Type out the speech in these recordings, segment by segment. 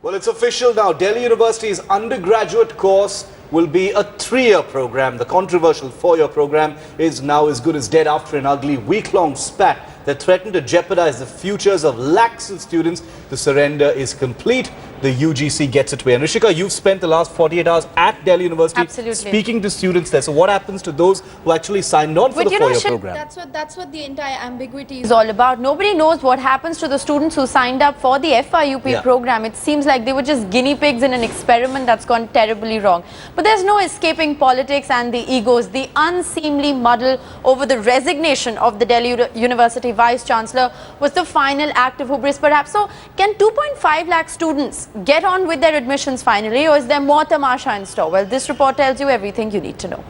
Well, it's official now. Delhi University's undergraduate course will be a 3-year program. The controversial 4-year program is now as good as dead after an ugly week-long spat that threatened to jeopardize the futures of lakhs of students. The surrender is complete. The UGC gets its way. And Rishika, you've spent the last 48 hours at Delhi University speaking to students there. So what happens to those who actually signed on for the 4-year program? That's what the entire ambiguity is all about. Nobody knows what happens to the students who signed up for the FIUP program. It seems like they were just guinea pigs in an experiment that's gone terribly wrong. But there's no escaping politics and the egos. The unseemly muddle over the resignation of the Delhi University Vice-Chancellor was the final act of hubris, perhaps. So, can 2.5 lakh students get on with their admissions finally, or is there more tamasha in store? Well, this report tells you everything you need to know.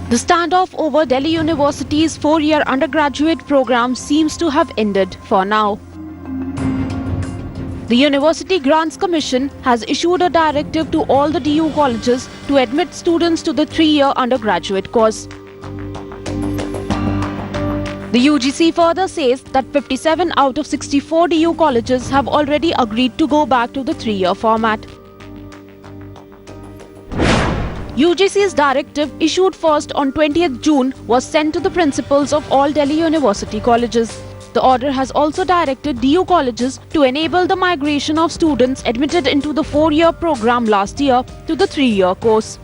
The standoff over Delhi University's 4-year undergraduate program seems to have ended for now. The University Grants Commission has issued a directive to all the DU colleges to admit students to the 3-year undergraduate course. The UGC further says that 57 out of 64 DU colleges have already agreed to go back to the 3-year format. UGC's directive, issued first on 20th June, was sent to the principals of all Delhi University colleges. The order has also directed DU colleges to enable the migration of students admitted into the 4-year program last year to the 3-year course.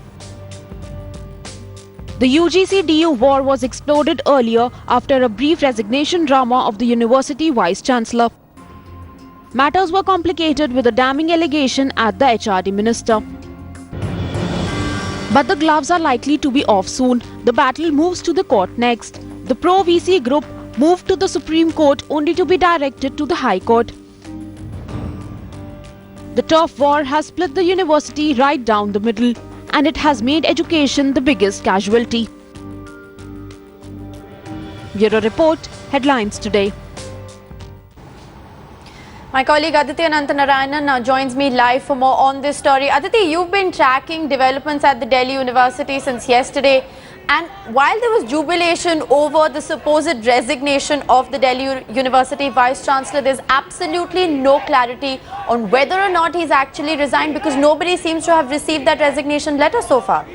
The UGC-DU war was exploded earlier after a brief resignation drama of the University Vice-Chancellor. Matters were complicated with a damning allegation at the HRD minister. But the gloves are likely to be off soon. The battle moves to the court next. The pro-VC group moved to the Supreme Court only to be directed to the High Court. The turf war has split the university right down the middle, and it has made education the biggest casualty. Bureau Report, Headlines Today. My colleague Aditi Anantanarayanan now joins me live for more on this story. Aditi, you've been tracking developments at the Delhi University since yesterday. And while there was jubilation over the supposed resignation of the Delhi University Vice-Chancellor, there's absolutely no clarity on whether or not he's actually resigned, because nobody seems to have received that resignation letter so far.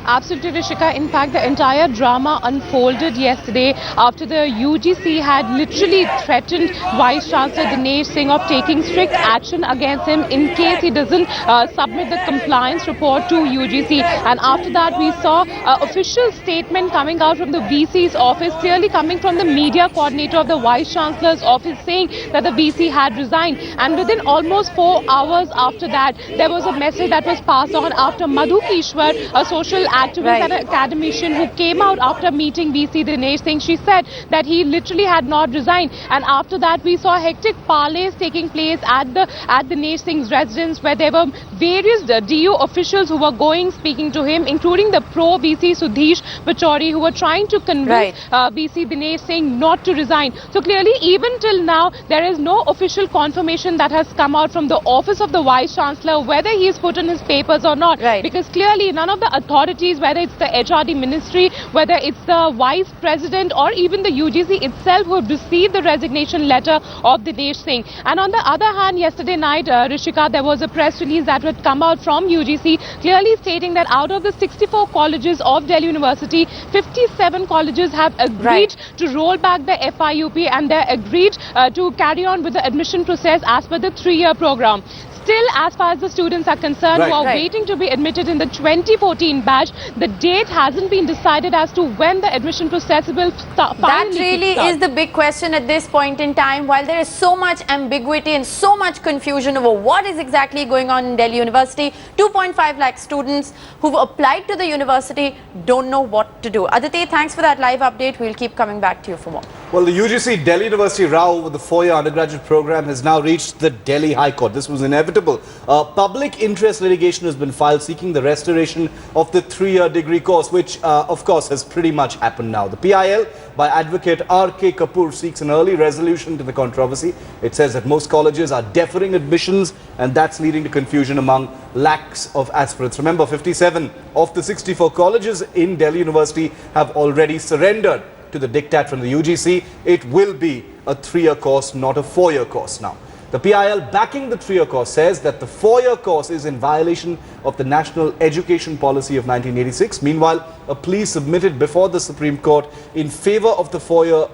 Absolutely, Rishika. In fact, the entire drama unfolded yesterday after the UGC had literally threatened Vice-Chancellor Dinesh Singh of taking strict action against him in case he doesn't submit the compliance report to UGC. And after that, we saw an official statement coming out from the VC's office, clearly coming from the media coordinator of the Vice-Chancellor's office, saying that the VC had resigned. And within almost 4 hours after that, there was a message that was passed on after Madhu Kishwar, a social activist and academician who came out after meeting VC Dinesh Singh. She said that he literally had not resigned, and after that we saw hectic parleys taking place at Dinesh Singh's residence, where there were various DU officials who were speaking to him, including the pro-VC Sudhish Pachauri, who were trying to convince VC Dinesh Singh not to resign. So clearly, even till now, there is no official confirmation that has come out from the office of the Vice-Chancellor whether he has put in his papers or not. Because clearly none of the authorities, whether it's the HRD ministry, whether it's the Vice President or even the UGC itself, who have received the resignation letter of Dinesh Singh. And on the other hand, yesterday night, Rishika, there was a press release that would come out from UGC clearly stating that out of the 64 colleges of Delhi University, 57 colleges have agreed to roll back the FIUP, and they're agreed to carry on with the admission process as per the 3-year program. Still, as far as the students are concerned who are waiting to be admitted in the 2014 batch, the date hasn't been decided as to when the admission process will start. That really is the big question at this point in time. While there is so much ambiguity and so much confusion over what is exactly going on in Delhi University, 2.5 lakh students who've applied to the university don't know what to do. Aditi, thanks for that live update. We'll keep coming back to you for more. Well, the UGC Delhi University row with the four-year undergraduate program has now reached the Delhi High Court. This was inevitable. Public interest litigation has been filed seeking the restoration of the three-year degree course, which, of course, has pretty much happened now. The PIL, by advocate R.K. Kapoor, seeks an early resolution to the controversy. It says that most colleges are deferring admissions, and that's leading to confusion among lakhs of aspirants. Remember, 57 of the 64 colleges in Delhi University have already surrendered to the diktat from the UGC. It will be a three-year course, not a four-year course now. The PIL backing the three-year course says that the four-year course is in violation of the National Education Policy of 1986. Meanwhile, a plea submitted before the Supreme Court in favor of the four-year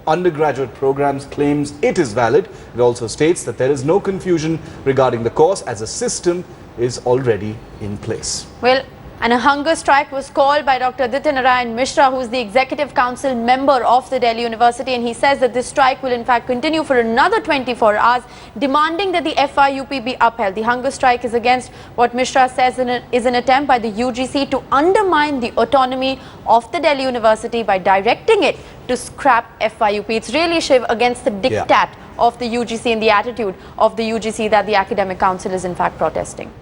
undergraduate programs claims it is valid. It also states that there is no confusion regarding the course as a system is already in place. Well, and a hunger strike was called by Dr. Aditya Narayan Mishra, who is the Executive Council member of the Delhi University, and he says that this strike will in fact continue for another 24 hours, demanding that the FIUP be upheld. The hunger strike is against what Mishra says is an attempt by the UGC to undermine the autonomy of the Delhi University by directing it to scrap FIUP. It's really, Shiv, against the diktat of the UGC and the attitude of the UGC that the Academic Council is in fact protesting.